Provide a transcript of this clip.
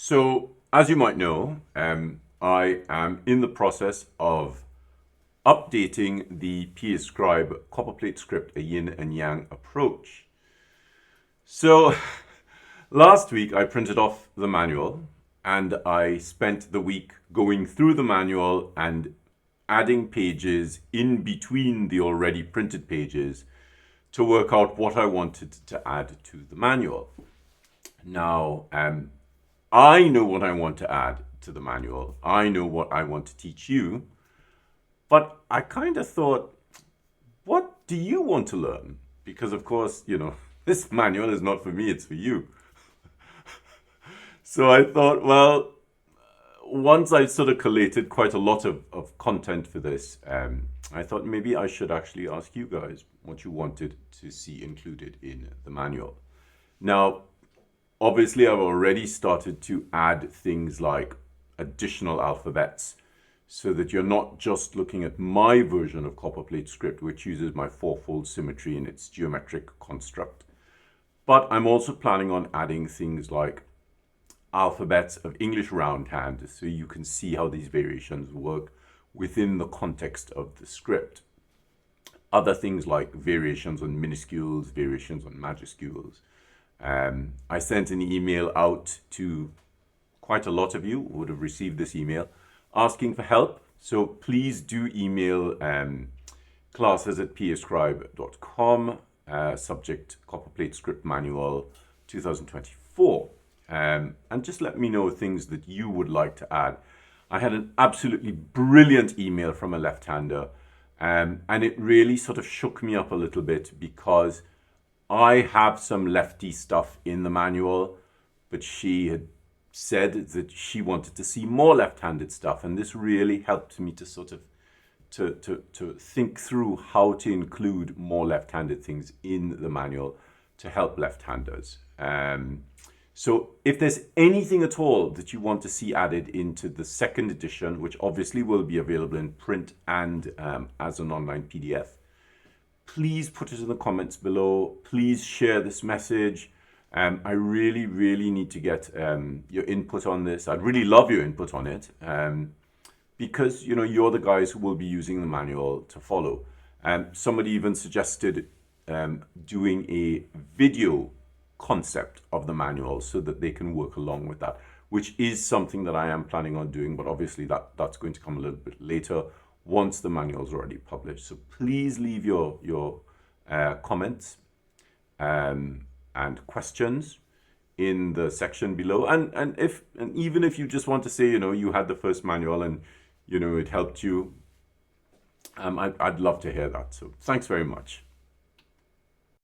So, as you might know, I am in the process of updating the PS Scribe Copperplate Script, a yin and yang approach. So, last week I printed off the manual and I spent the week going through the manual and adding pages in between the already printed pages to work out what I wanted to add to the manual. Now, I know what I want to add to the manual. I know what I want to teach you. But I kind of thought, what do you want to learn? Because, of course, this manual is not for me, it's for you. So I thought, well, once I sort of collated quite a lot of content for this, I thought maybe I should actually ask you guys what you wanted to see included in the manual. Now, obviously, I've already started to add things like additional alphabets so that you're not just looking at my version of Copperplate Script, which uses my fourfold symmetry in its geometric construct. But I'm also planning on adding things like alphabets of English roundhand so you can see how these variations work within the context of the script. Other things like variations on minuscules, variations on majuscules. I sent an email out to quite a lot of you who would have received this email asking for help. So please do email classes@PAScribe.com, subject Copperplate Script Manual 2024. And just let me know things that you would like to add. I had an absolutely brilliant email from a left-hander, and it really sort of shook me up a little bit because I have some lefty stuff in the manual, but she had said that she wanted to see more left-handed stuff, and this really helped me to sort of to think through how to include more left-handed things in the manual to help left-handers. So if there's anything at all that you want to see added into the second edition, which obviously will be available in print and as an online PDF, please put it in the comments below. Please share this message. I really, really need to get your input on this. I'd really love your input on it because, you're the guys who will be using the manual to follow. Somebody even suggested doing a video concept of the manual so that they can work along with that, which is something that I am planning on doing, but obviously that's going to come a little bit later once the manual is already published. So please leave your comments and questions in the section below, and even if you just want to say you had the first manual and it helped you, I'd love to hear that. So thanks very much.